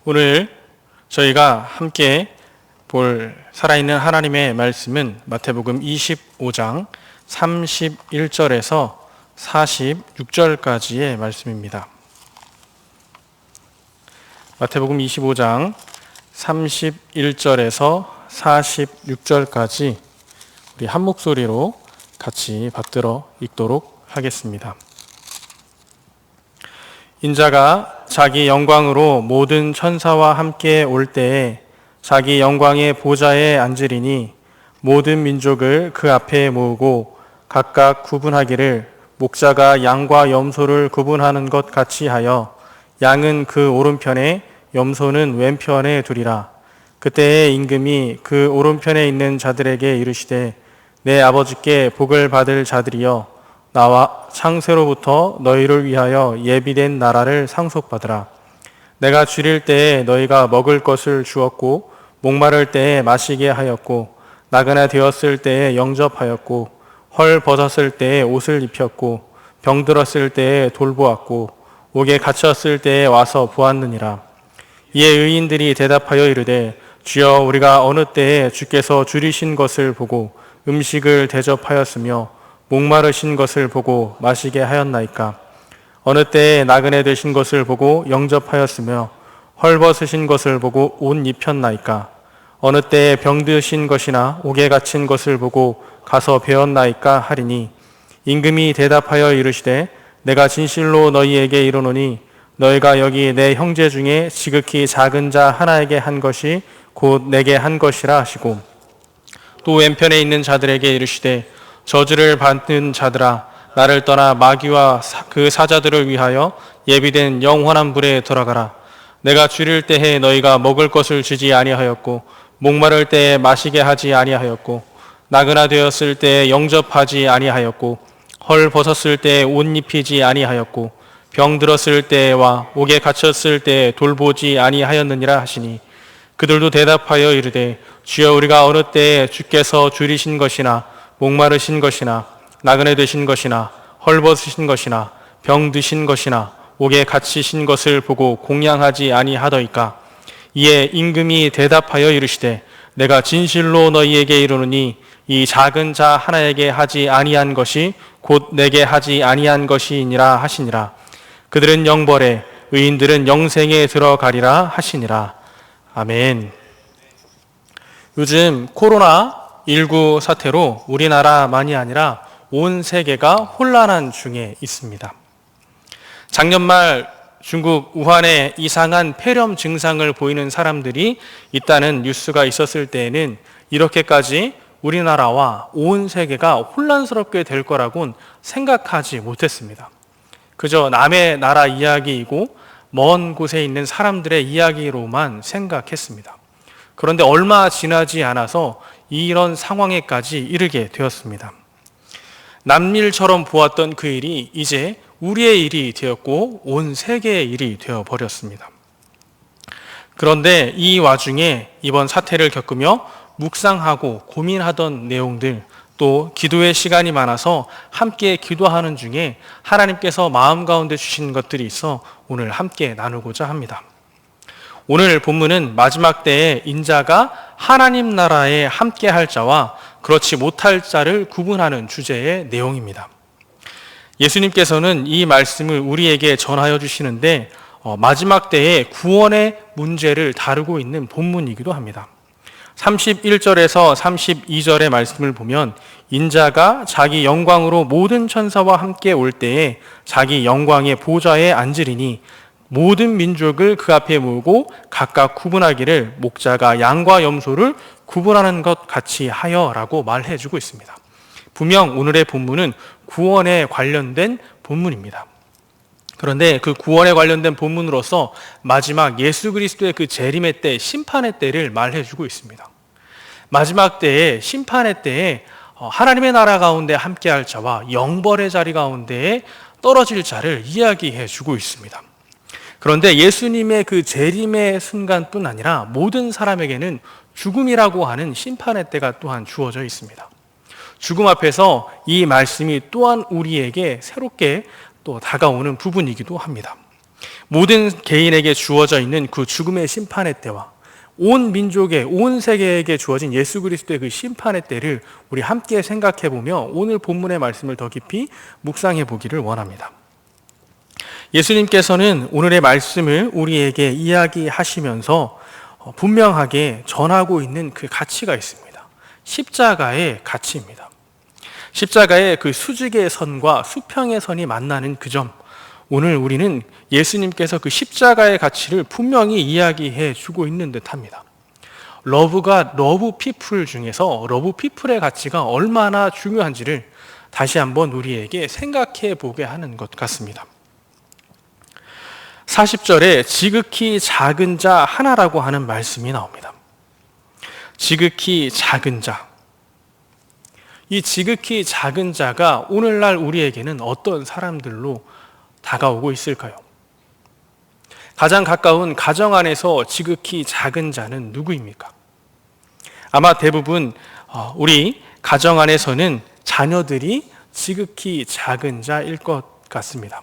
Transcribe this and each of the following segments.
오늘 저희가 함께 볼 살아있는 하나님의 말씀은 마태복음 25장 31절에서 46절까지의 말씀입니다. 마태복음 25장 31절에서 46절까지 우리 한 목소리로 같이 받들어 읽도록 하겠습니다. 인자가 자기 영광으로 모든 천사와 함께 올 때에 자기 영광의 보좌에 앉으리니 모든 민족을 그 앞에 모으고 각각 구분하기를 목자가 양과 염소를 구분하는 것 같이 하여 양은 그 오른편에 염소는 왼편에 두리라. 그때에 임금이 그 오른편에 있는 자들에게 이르시되 내 아버지께 복을 받을 자들이여 나와 창세로부터 너희를 위하여 예비된 나라를 상속받으라. 내가 줄일 때에 너희가 먹을 것을 주었고 목마를 때에 마시게 하였고 나그네 되었을 때에 영접하였고 헐 벗었을 때에 옷을 입혔고 병들었을 때에 돌보았고 옥에 갇혔을 때에 와서 보았느니라. 이에 의인들이 대답하여 이르되 주여 우리가 어느 때에 주께서 줄이신 것을 보고 음식을 대접하였으며 목마르신 것을 보고 마시게 하였나이까? 어느 때에 나그네 되신 것을 보고 영접하였으며 헐벗으신 것을 보고 옷 입혔나이까? 어느 때에 병드신 것이나 옥에 갇힌 것을 보고 가서 배웠나이까 하리니 임금이 대답하여 이르시되 내가 진실로 너희에게 이르노니 너희가 여기 내 형제 중에 지극히 작은 자 하나에게 한 것이 곧 내게 한 것이라 하시고 또 왼편에 있는 자들에게 이르시되 저주를 받는 자들아 나를 떠나 마귀와 그 사자들을 위하여 예비된 영원한 불에 들어가라. 내가 줄일 때에 너희가 먹을 것을 주지 아니하였고 목마를 때에 마시게 하지 아니하였고 나그나 되었을 때에 영접하지 아니하였고 헐 벗었을 때에 옷 입히지 아니하였고 병들었을 때와 옥에 갇혔을 때에 돌보지 아니하였느니라 하시니 그들도 대답하여 이르되 주여 우리가 어느 때에 주께서 줄이신 것이나 목마르신 것이나 나그네 되신 것이나 헐벗으신 것이나 병드신 것이나 옥에 갇히신 것을 보고 공양하지 아니하더이까? 이에 임금이 대답하여 이르시되 내가 진실로 너희에게 이르노니 이 작은 자 하나에게 하지 아니한 것이 곧 내게 하지 아니한 것이니라 하시니라. 그들은 영벌에 의인들은 영생에 들어가리라 하시니라. 아멘. 요즘 코로나19 사태로 우리나라만이 아니라 온 세계가 혼란한 중에 있습니다. 작년 말 중국 우한에 이상한 폐렴 증상을 보이는 사람들이 있다는 뉴스가 있었을 때에는 이렇게까지 우리나라와 온 세계가 혼란스럽게 될 거라고는 생각하지 못했습니다. 그저 남의 나라 이야기이고 먼 곳에 있는 사람들의 이야기로만 생각했습니다. 그런데 얼마 지나지 않아서 이런 상황에까지 이르게 되었습니다. 남일처럼 보았던 그 일이 이제 우리의 일이 되었고 온 세계의 일이 되어버렸습니다. 그런데 이 와중에 이번 사태를 겪으며 묵상하고 고민하던 내용들, 또 기도의 시간이 많아서 함께 기도하는 중에 하나님께서 마음 가운데 주신 것들이 있어 오늘 함께 나누고자 합니다. 오늘 본문은 마지막 때에 인자가 하나님 나라에 함께 할 자와 그렇지 못할 자를 구분하는 주제의 내용입니다. 예수님께서는 이 말씀을 우리에게 전하여 주시는데 마지막 때에 구원의 문제를 다루고 있는 본문이기도 합니다. 31절에서 32절의 말씀을 보면 인자가 자기 영광으로 모든 천사와 함께 올 때에 자기 영광의 보좌에 앉으리니 모든 민족을 그 앞에 모으고 각각 구분하기를 목자가 양과 염소를 구분하는 것 같이 하여라고 말해주고 있습니다. 분명 오늘의 본문은 구원에 관련된 본문입니다. 그런데 그 구원에 관련된 본문으로서 마지막 예수 그리스도의 그 재림의 때, 심판의 때를 말해주고 있습니다. 마지막 때에, 심판의 때에 하나님의 나라 가운데 함께할 자와 영벌의 자리 가운데에 떨어질 자를 이야기해주고 있습니다. 그런데 예수님의 그 재림의 순간뿐 아니라 모든 사람에게는 죽음이라고 하는 심판의 때가 또한 주어져 있습니다. 죽음 앞에서 이 말씀이 또한 우리에게 새롭게 또 다가오는 부분이기도 합니다. 모든 개인에게 주어져 있는 그 죽음의 심판의 때와 온 민족의, 온 세계에게 주어진 예수 그리스도의 그 심판의 때를 우리 함께 생각해 보며 오늘 본문의 말씀을 더 깊이 묵상해 보기를 원합니다. 예수님께서는 오늘의 말씀을 우리에게 이야기하시면서 분명하게 전하고 있는 그 가치가 있습니다. 십자가의 가치입니다. 십자가의 그 수직의 선과 수평의 선이 만나는 그 점, 오늘 우리는 예수님께서 그 십자가의 가치를 분명히 이야기해 주고 있는 듯합니다. 러브가 러브 피플 중에서 러브 피플의 가치가 얼마나 중요한지를 다시 한번 우리에게 생각해 보게 하는 것 같습니다. 40절에 지극히 작은 자 하나라고 하는 말씀이 나옵니다. 지극히 작은 자. 이 지극히 작은 자가 오늘날 우리에게는 어떤 사람들로 다가오고 있을까요? 가장 가까운 가정 안에서 지극히 작은 자는 누구입니까? 아마 대부분 우리 가정 안에서는 자녀들이 지극히 작은 자일 것 같습니다.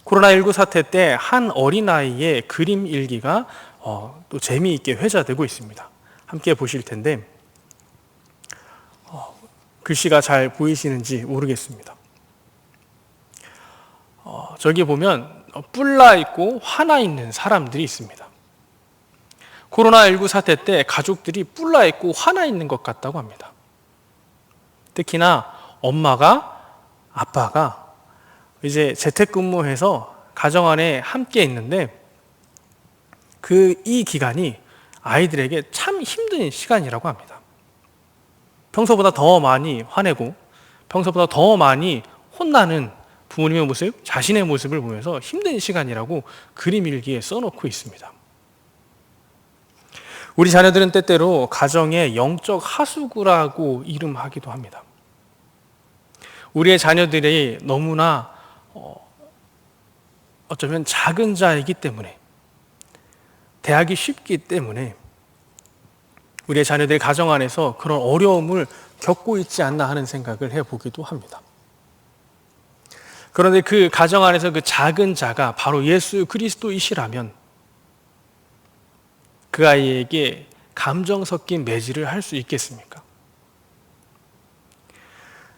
코로나19 사태 때 한 어린아이의 그림 일기가 또 재미있게 회자되고 있습니다. 함께 보실 텐데 글씨가 잘 보이시는지 모르겠습니다. 저기 보면 뿔나 있고 화나 있는 사람들이 있습니다. 코로나19 사태 때 가족들이 뿔나 있고 화나 있는 것 같다고 합니다. 특히나 엄마가, 아빠가 이제 재택근무해서 가정 안에 함께 있는데 이 기간이 아이들에게 참 힘든 시간이라고 합니다. 평소보다 더 많이 화내고 평소보다 더 많이 혼나는 부모님의 모습, 자신의 모습을 보면서 힘든 시간이라고 그림 일기에 써놓고 있습니다. 우리 자녀들은 때때로 가정의 영적 하수구라고 이름하기도 합니다. 우리의 자녀들이 너무나 어쩌면 작은 자이기 때문에, 대하기 쉽기 때문에 우리의 자녀들이 가정 안에서 그런 어려움을 겪고 있지 않나 하는 생각을 해보기도 합니다. 그런데 그 가정 안에서 그 작은 자가 바로 예수 그리스도이시라면 그 아이에게 감정 섞인 매질을 할 수 있겠습니까?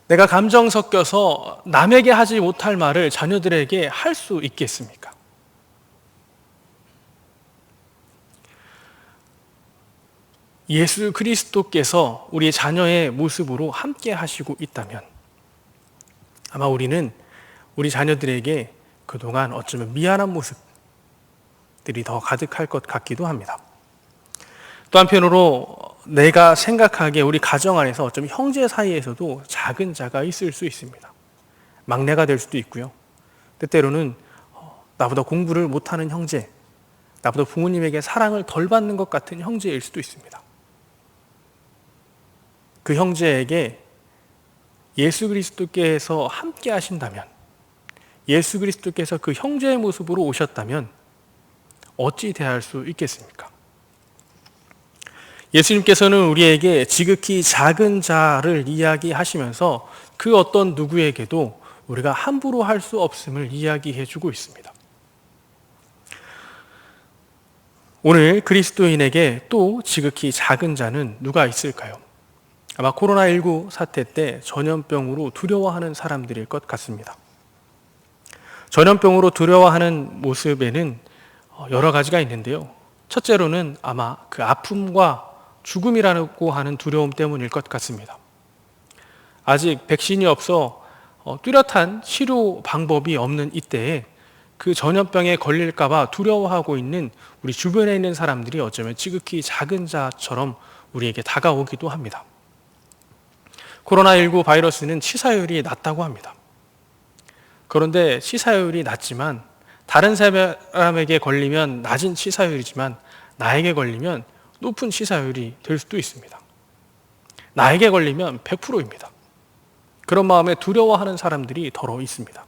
내가 감정 섞여서 남에게 하지 못할 말을 자녀들에게 할 수 있겠습니까? 예수 그리스도께서 우리 자녀의 모습으로 함께 하시고 있다면 아마 우리는 우리 자녀들에게 그동안 어쩌면 미안한 모습들이 더 가득할 것 같기도 합니다. 또 한편으로 내가 생각하기에 우리 가정 안에서 어쩌면 형제 사이에서도 작은 자가 있을 수 있습니다. 막내가 될 수도 있고요. 때때로는 나보다 공부를 못하는 형제, 나보다 부모님에게 사랑을 덜 받는 것 같은 형제일 수도 있습니다. 그 형제에게 예수 그리스도께서 함께 하신다면, 예수 그리스도께서 그 형제의 모습으로 오셨다면 어찌 대할 수 있겠습니까? 예수님께서는 우리에게 지극히 작은 자를 이야기하시면서 그 어떤 누구에게도 우리가 함부로 할 수 없음을 이야기해 주고 있습니다. 오늘 그리스도인에게 또 지극히 작은 자는 누가 있을까요? 아마 코로나19 사태 때 전염병으로 두려워하는 사람들일 것 같습니다. 전염병으로 두려워하는 모습에는 여러 가지가 있는데요. 첫째로는 아마 그 아픔과 죽음이라고 하는 두려움 때문일 것 같습니다. 아직 백신이 없어 뚜렷한 치료 방법이 없는 이때에 그 전염병에 걸릴까 봐 두려워하고 있는 우리 주변에 있는 사람들이 어쩌면 지극히 작은 자처럼 우리에게 다가오기도 합니다. 코로나19 바이러스는 치사율이 낮다고 합니다. 그런데 치사율이 낮지만 다른 사람에게 걸리면 낮은 치사율이지만 나에게 걸리면 높은 치사율이 될 수도 있습니다. 나에게 걸리면 100%입니다. 그런 마음에 두려워하는 사람들이 더러 있습니다.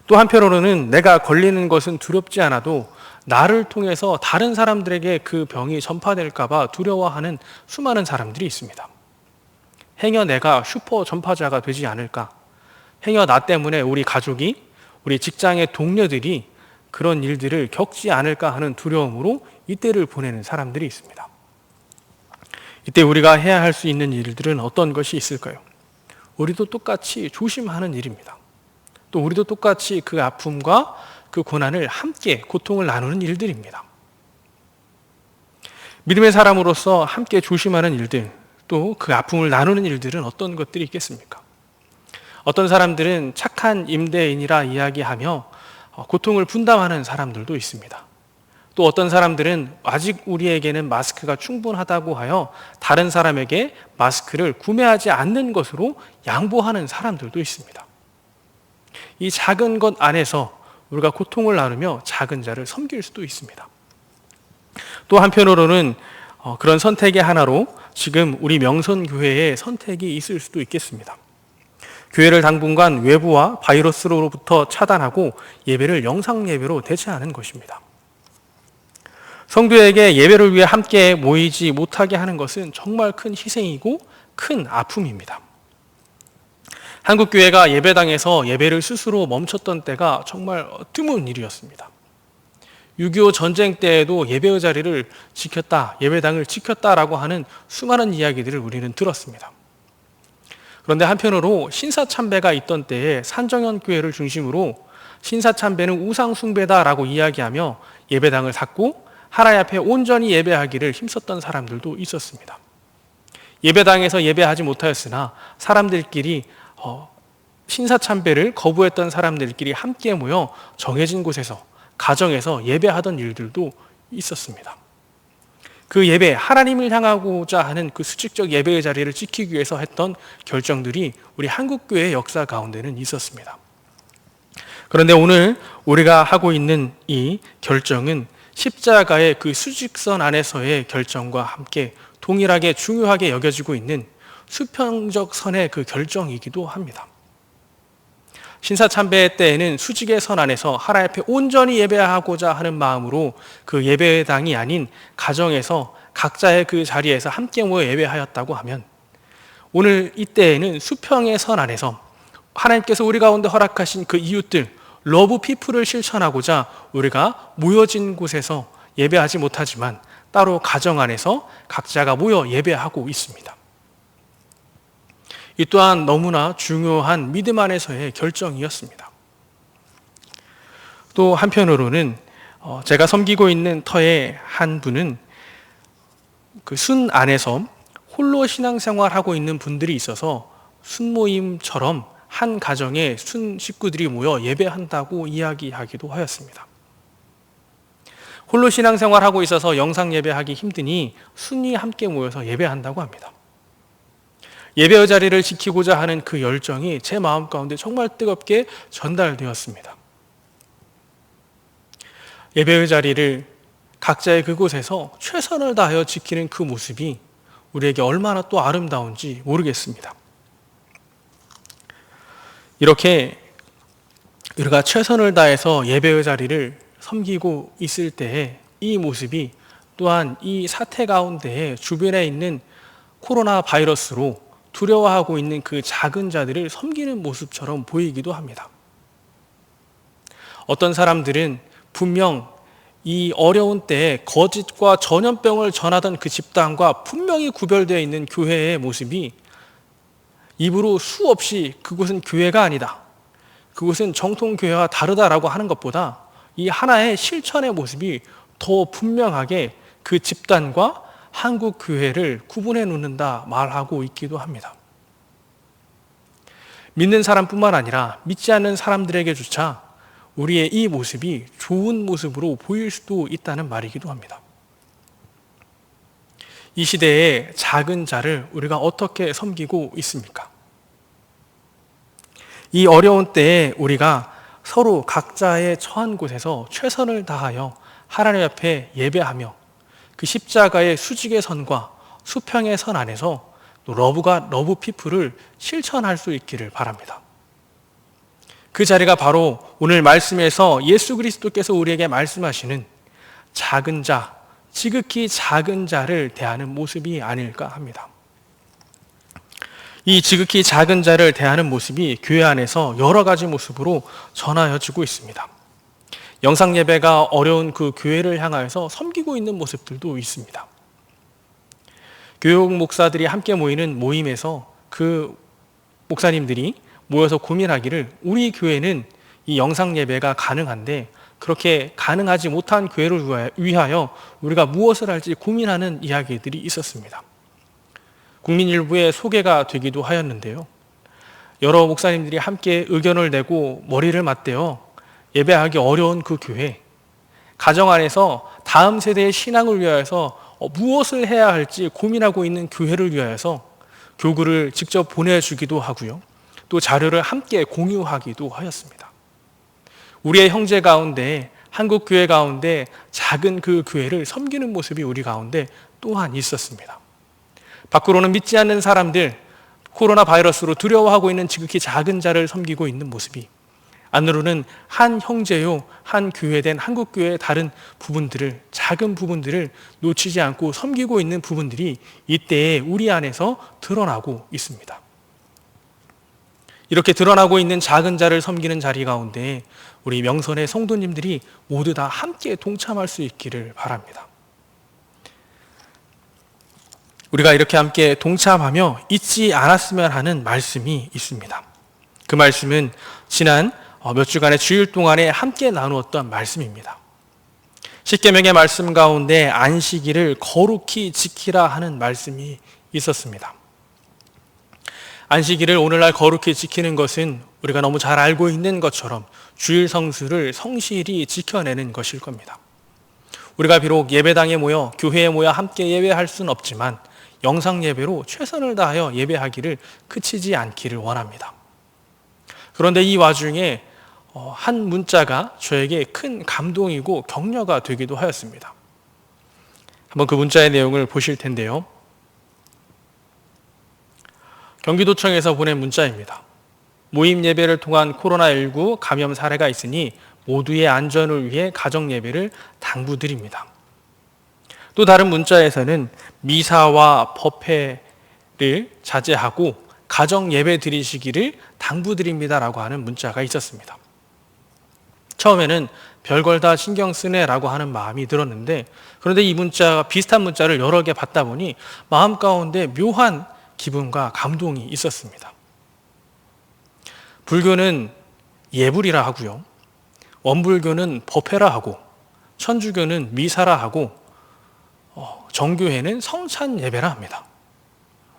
또 한편으로는 내가 걸리는 것은 두렵지 않아도 나를 통해서 다른 사람들에게 그 병이 전파될까 봐 두려워하는 수많은 사람들이 있습니다. 행여 내가 슈퍼 전파자가 되지 않을까? 행여 나 때문에 우리 가족이, 우리 직장의 동료들이 그런 일들을 겪지 않을까 하는 두려움으로 이때를 보내는 사람들이 있습니다. 이때 우리가 해야 할 수 있는 일들은 어떤 것이 있을까요? 우리도 똑같이 조심하는 일입니다. 또 우리도 똑같이 그 아픔과 그 고난을 함께 고통을 나누는 일들입니다. 믿음의 사람으로서 함께 조심하는 일들, 또 그 아픔을 나누는 일들은 어떤 것들이 있겠습니까? 어떤 사람들은 착한 임대인이라 이야기하며 고통을 분담하는 사람들도 있습니다. 또 어떤 사람들은 아직 우리에게는 마스크가 충분하다고 하여 다른 사람에게 마스크를 구매하지 않는 것으로 양보하는 사람들도 있습니다. 이 작은 것 안에서 우리가 고통을 나누며 작은 자를 섬길 수도 있습니다. 또 한편으로는 그런 선택의 하나로 지금 우리 명선교회의 선택이 있을 수도 있겠습니다. 교회를 당분간 외부와 바이러스로부터 차단하고 예배를 영상 예배로 대체하는 것입니다. 성도에게 예배를 위해 함께 모이지 못하게 하는 것은 정말 큰 희생이고 큰 아픔입니다. 한국교회가 예배당에서 예배를 스스로 멈췄던 때가 정말 드문 일이었습니다. 6.25 전쟁 때에도 예배의 자리를 지켰다, 예배당을 지켰다라고 하는 수많은 이야기들을 우리는 들었습니다. 그런데 한편으로 신사참배가 있던 때에 산정현 교회를 중심으로 신사참배는 우상숭배다라고 이야기하며 예배당을 닫고 하나님 앞에 온전히 예배하기를 힘썼던 사람들도 있었습니다. 예배당에서 예배하지 못하였으나 사람들끼리 신사참배를 거부했던 사람들끼리 함께 모여 정해진 곳에서 가정에서 예배하던 일들도 있었습니다. 그 예배, 하나님을 향하고자 하는 그 수직적 예배의 자리를 지키기 위해서 했던 결정들이 우리 한국교회의 역사 가운데는 있었습니다. 그런데 오늘 우리가 하고 있는 이 결정은 십자가의 그 수직선 안에서의 결정과 함께 동일하게 중요하게 여겨지고 있는 수평적 선의 그 결정이기도 합니다. 신사참배 때에는 수직의 선 안에서 하나님 앞에 온전히 예배하고자 하는 마음으로 그 예배당이 아닌 가정에서 각자의 그 자리에서 함께 모여 예배하였다고 하면, 오늘 이때에는 수평의 선 안에서 하나님께서 우리 가운데 허락하신 그 이웃들, 러브 피플을 실천하고자 우리가 모여진 곳에서 예배하지 못하지만 따로 가정 안에서 각자가 모여 예배하고 있습니다. 이 또한 너무나 중요한 믿음 안에서의 결정이었습니다. 또 한편으로는 제가 섬기고 있는 터의 한 분은 그 순 안에서 홀로 신앙생활하고 있는 분들이 있어서 순모임처럼 한 가정에 순 식구들이 모여 예배한다고 이야기하기도 하였습니다. 홀로 신앙생활하고 있어서 영상 예배하기 힘드니 순이 함께 모여서 예배한다고 합니다. 예배의 자리를 지키고자 하는 그 열정이 제 마음 가운데 정말 뜨겁게 전달되었습니다. 예배의 자리를 각자의 그곳에서 최선을 다하여 지키는 그 모습이 우리에게 얼마나 또 아름다운지 모르겠습니다. 이렇게 우리가 최선을 다해서 예배의 자리를 섬기고 있을 때에 이 모습이 또한 이 사태 가운데에 주변에 있는 코로나 바이러스로 두려워하고 있는 그 작은 자들을 섬기는 모습처럼 보이기도 합니다. 어떤 사람들은 분명 이 어려운 때에 거짓과 전염병을 전하던 그 집단과 분명히 구별되어 있는 교회의 모습이 입으로 수없이 그곳은 교회가 아니다, 그곳은 정통교회와 다르다라고 하는 것보다 이 하나의 실천의 모습이 더 분명하게 그 집단과 한국 교회를 구분해 놓는다 말하고 있기도 합니다. 믿는 사람뿐만 아니라 믿지 않는 사람들에게조차 우리의 이 모습이 좋은 모습으로 보일 수도 있다는 말이기도 합니다. 이 시대에 작은 자를 우리가 어떻게 섬기고 있습니까? 이 어려운 때에 우리가 서로 각자의 처한 곳에서 최선을 다하여 하나님 앞에 예배하며 그 십자가의 수직의 선과 수평의 선 안에서 또 러브 피플을 실천할 수 있기를 바랍니다. 그 자리가 바로 오늘 말씀에서 예수 그리스도께서 우리에게 말씀하시는 작은 자, 지극히 작은 자를 대하는 모습이 아닐까 합니다. 이 지극히 작은 자를 대하는 모습이 교회 안에서 여러 가지 모습으로 전하여지고 있습니다. 영상 예배가 어려운 그 교회를 향하여서 섬기고 있는 모습들도 있습니다. 교육 목사들이 함께 모이는 모임에서 그 목사님들이 모여서 고민하기를, 우리 교회는 이 영상 예배가 가능한데 그렇게 가능하지 못한 교회를 위하여 우리가 무엇을 할지 고민하는 이야기들이 있었습니다. 국민일보에 소개가 되기도 하였는데요. 여러 목사님들이 함께 의견을 내고 머리를 맞대어 예배하기 어려운 그 교회, 가정 안에서 다음 세대의 신앙을 위하여서 무엇을 해야 할지 고민하고 있는 교회를 위하여서 교구를 직접 보내주기도 하고요. 또 자료를 함께 공유하기도 하였습니다. 우리의 형제 가운데, 한국 교회 가운데 작은 그 교회를 섬기는 모습이 우리 가운데 또한 있었습니다. 밖으로는 믿지 않는 사람들, 코로나 바이러스로 두려워하고 있는 지극히 작은 자를 섬기고 있는 모습이, 안으로는 한 형제요, 한 교회된 한국교회의 다른 부분들을, 작은 부분들을 놓치지 않고 섬기고 있는 부분들이 이때에 우리 안에서 드러나고 있습니다. 이렇게 드러나고 있는 작은 자를 섬기는 자리 가운데 우리 명선의 성도님들이 모두 다 함께 동참할 수 있기를 바랍니다. 우리가 이렇게 함께 동참하며 잊지 않았으면 하는 말씀이 있습니다. 그 말씀은 지난 몇 주간의 주일 동안에 함께 나누었던 말씀입니다. 십계명의 말씀 가운데 안식일을 거룩히 지키라 하는 말씀이 있었습니다. 안식일을 오늘날 거룩히 지키는 것은 우리가 너무 잘 알고 있는 것처럼 주일 성수를 성실히 지켜내는 것일 겁니다. 우리가 비록 예배당에 모여, 교회에 모여 함께 예배할 수는 없지만 영상 예배로 최선을 다하여 예배하기를 그치지 않기를 원합니다. 그런데 이 와중에 한 문자가 저에게 큰 감동이고 격려가 되기도 하였습니다. 한번 그 문자의 내용을 보실 텐데요. 경기도청에서 보낸 문자입니다. 모임 예배를 통한 코로나19 감염 사례가 있으니 모두의 안전을 위해 가정 예배를 당부드립니다. 또 다른 문자에서는 미사와 법회를 자제하고 가정 예배 드리시기를 당부드립니다라고 하는 문자가 있었습니다. 처음에는 별걸 다 신경 쓰네라고 하는 마음이 들었는데, 그런데 이 문자, 비슷한 문자를 여러 개 받다 보니 마음 가운데 묘한 기분과 감동이 있었습니다. 불교는 예불이라 하고요, 원불교는 법회라 하고, 천주교는 미사라 하고, 정교회는 성찬 예배라 합니다.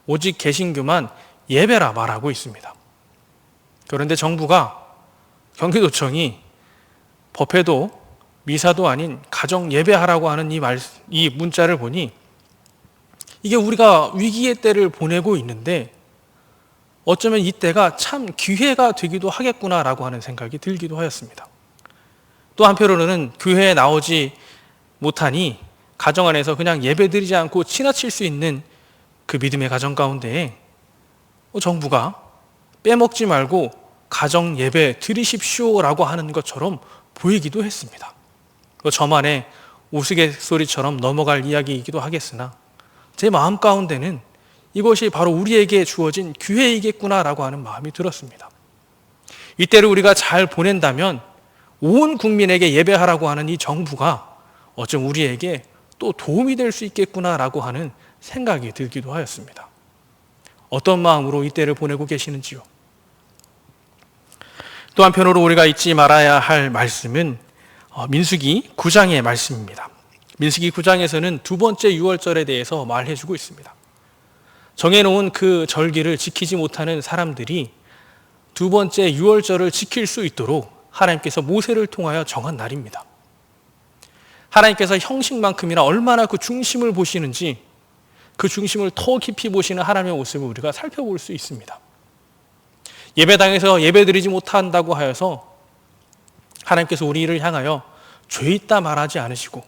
오직 개신교만 예배라 말하고 있습니다. 그런데 정부가, 경기도청이 법회도 미사도 아닌 가정 예배하라고 하는 이 문자를 보니 이게 우리가 위기의 때를 보내고 있는데 어쩌면 이 때가 참 기회가 되기도 하겠구나라고 하는 생각이 들기도 하였습니다. 또 한편으로는 교회에 나오지 못하니 가정 안에서 그냥 예배드리지 않고 지나칠 수 있는 그 믿음의 가정 가운데에 정부가 빼먹지 말고 가정 예배 드리십시오라고 하는 것처럼 보이기도 했습니다. 저만의 우스갯소리처럼 넘어갈 이야기이기도 하겠으나 제 마음 가운데는 이것이 바로 우리에게 주어진 기회이겠구나라고 하는 마음이 들었습니다. 이때를 우리가 잘 보낸다면 온 국민에게 예배하라고 하는 이 정부가 어쩜 우리에게 또 도움이 될 수 있겠구나라고 하는 생각이 들기도 하였습니다. 어떤 마음으로 이때를 보내고 계시는지요? 또 한편으로 우리가 잊지 말아야 할 말씀은 민수기 9장의 말씀입니다. 민수기 9장에서는 두 번째 유월절에 대해서 말해주고 있습니다. 정해놓은 그 절기를 지키지 못하는 사람들이 두 번째 유월절을 지킬 수 있도록 하나님께서 모세를 통하여 정한 날입니다. 하나님께서 형식만큼이나 얼마나 그 중심을 보시는지, 그 중심을 더 깊이 보시는 하나님의 모습을 우리가 살펴볼 수 있습니다. 예배당에서 예배드리지 못한다고 하여서 하나님께서 우리를 향하여 죄 있다 말하지 않으시고,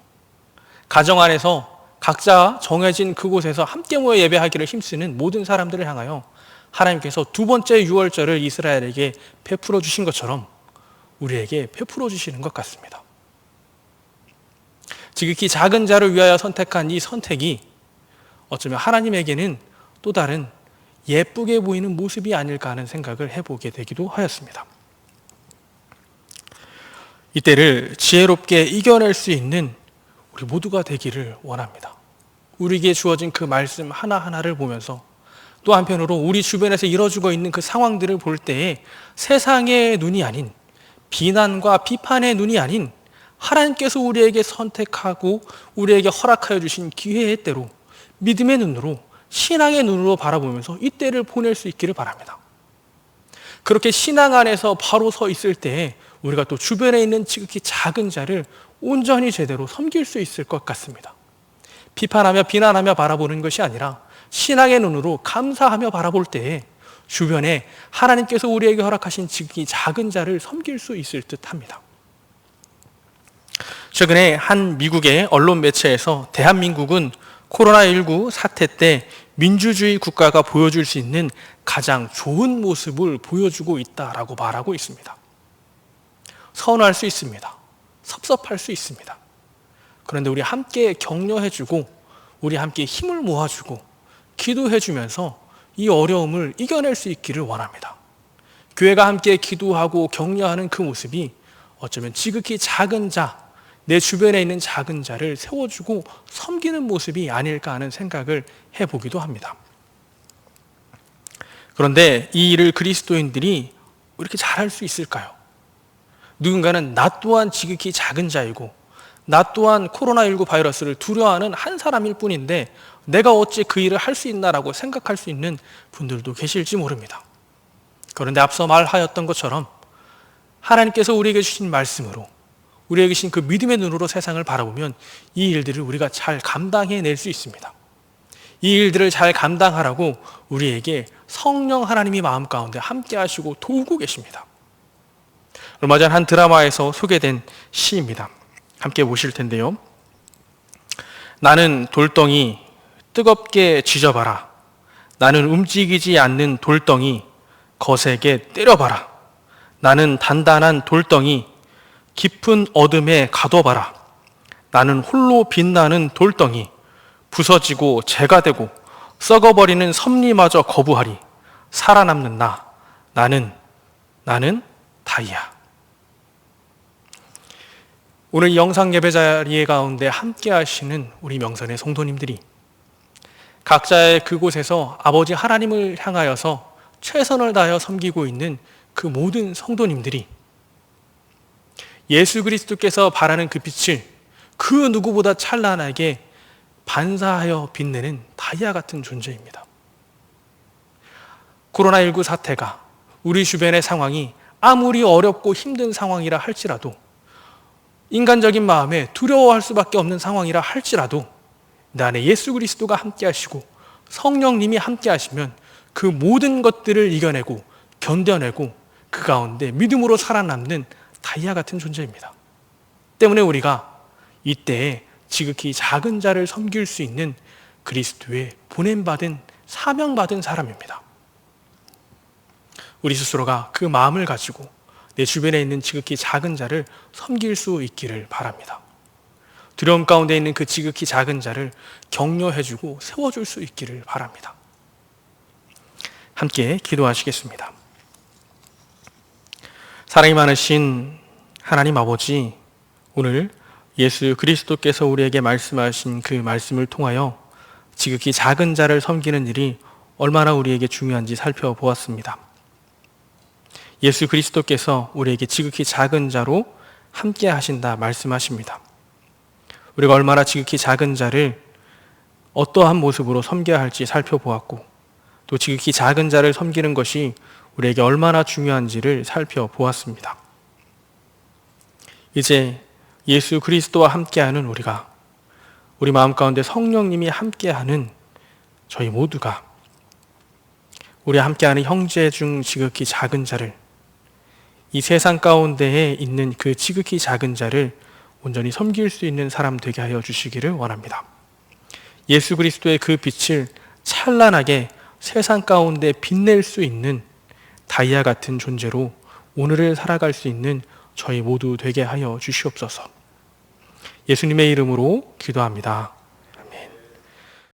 가정 안에서 각자 정해진 그곳에서 함께 모여 예배하기를 힘쓰는 모든 사람들을 향하여 하나님께서 두 번째 유월절을 이스라엘에게 베풀어 주신 것처럼 우리에게 베풀어 주시는 것 같습니다. 지극히 작은 자를 위하여 선택한 이 선택이 어쩌면 하나님에게는 또 다른 예쁘게 보이는 모습이 아닐까 하는 생각을 해보게 되기도 하였습니다. 이때를 지혜롭게 이겨낼 수 있는 우리 모두가 되기를 원합니다. 우리에게 주어진 그 말씀 하나하나를 보면서 또 한편으로 우리 주변에서 이뤄지고 있는 그 상황들을 볼 때에 세상의 눈이 아닌, 비난과 비판의 눈이 아닌 하나님께서 우리에게 선택하고 우리에게 허락하여 주신 기회의 때로 믿음의 눈으로, 신앙의 눈으로 바라보면서 이 때를 보낼 수 있기를 바랍니다. 그렇게 신앙 안에서 바로 서 있을 때에 우리가 또 주변에 있는 지극히 작은 자를 온전히 제대로 섬길 수 있을 것 같습니다. 비판하며 비난하며 바라보는 것이 아니라 신앙의 눈으로 감사하며 바라볼 때에 주변에 하나님께서 우리에게 허락하신 지극히 작은 자를 섬길 수 있을 듯합니다. 최근에 한 미국의 언론 매체에서 대한민국은 코로나19 사태 때 민주주의 국가가 보여줄 수 있는 가장 좋은 모습을 보여주고 있다라고 말하고 있습니다. 서운할 수 있습니다. 섭섭할 수 있습니다. 그런데 우리 함께 격려해주고 우리 함께 힘을 모아주고 기도해주면서 이 어려움을 이겨낼 수 있기를 원합니다. 교회가 함께 기도하고 격려하는 그 모습이 어쩌면 지극히 작은 자, 내 주변에 있는 작은 자를 세워주고 섬기는 모습이 아닐까 하는 생각을 해보기도 합니다. 그런데 이 일을 그리스도인들이 이렇게 잘할 수 있을까요? 누군가는 나 또한 지극히 작은 자이고 나 또한 코로나19 바이러스를 두려워하는 한 사람일 뿐인데 내가 어찌 그 일을 할 수 있나라고 생각할 수 있는 분들도 계실지 모릅니다. 그런데 앞서 말하였던 것처럼 하나님께서 우리에게 주신 말씀으로 우리에게 주신 그 믿음의 눈으로 세상을 바라보면 이 일들을 우리가 잘 감당해낼 수 있습니다. 이 일들을 잘 감당하라고 우리에게 성령 하나님이 마음 가운데 함께 하시고 도우고 계십니다. 얼마 전 한 드라마에서 소개된 시입니다. 함께 보실 텐데요. 나는 돌덩이 뜨겁게 쥐져봐라. 나는 움직이지 않는 돌덩이 거세게 때려봐라. 나는 단단한 돌덩이 깊은 어둠에 가둬봐라. 나는 홀로 빛나는 돌덩이 부서지고 재가 되고 썩어버리는 섭리마저 거부하리. 살아남는 나 나는 다이야. 오늘 영상 예배 자리 가운데 함께 하시는 우리 명선의 성도님들이 각자의 그곳에서 아버지 하나님을 향하여서 최선을 다하여 섬기고 있는 그 모든 성도님들이 예수 그리스도께서 바라는 그 빛을 그 누구보다 찬란하게 반사하여 빛내는 다이아 같은 존재입니다. 코로나19 사태가 우리 주변의 상황이 아무리 어렵고 힘든 상황이라 할지라도 인간적인 마음에 두려워할 수밖에 없는 상황이라 할지라도 내 안에 예수 그리스도가 함께 하시고 성령님이 함께 하시면 그 모든 것들을 이겨내고 견뎌내고 그 가운데 믿음으로 살아남는 다이아 같은 존재입니다. 때문에 우리가 이때에 지극히 작은 자를 섬길 수 있는 그리스도의 보냄받은 사명받은 사람입니다. 우리 스스로가 그 마음을 가지고 내 주변에 있는 지극히 작은 자를 섬길 수 있기를 바랍니다. 두려움 가운데 있는 그 지극히 작은 자를 격려해주고 세워줄 수 있기를 바랍니다. 함께 기도하시겠습니다. 사랑이 많으신 하나님 아버지, 오늘 예수 그리스도께서 우리에게 말씀하신 그 말씀을 통하여 지극히 작은 자를 섬기는 일이 얼마나 우리에게 중요한지 살펴보았습니다. 예수 그리스도께서 우리에게 지극히 작은 자로 함께 하신다 말씀하십니다. 우리가 얼마나 지극히 작은 자를 어떠한 모습으로 섬겨야 할지 살펴보았고 또 지극히 작은 자를 섬기는 것이 우리에게 얼마나 중요한지를 살펴보았습니다. 이제 예수 그리스도와 함께하는 우리가 우리 마음 가운데 성령님이 함께하는 저희 모두가 우리 함께하는 형제 중 지극히 작은 자를 이 세상 가운데에 있는 그 지극히 작은 자를 온전히 섬길 수 있는 사람 되게 하여 주시기를 원합니다. 예수 그리스도의 그 빛을 찬란하게 세상 가운데 빛낼 수 있는 다이아 같은 존재로 오늘을 살아갈 수 있는 저희 모두 되게 하여 주시옵소서. 예수님의 이름으로 기도합니다.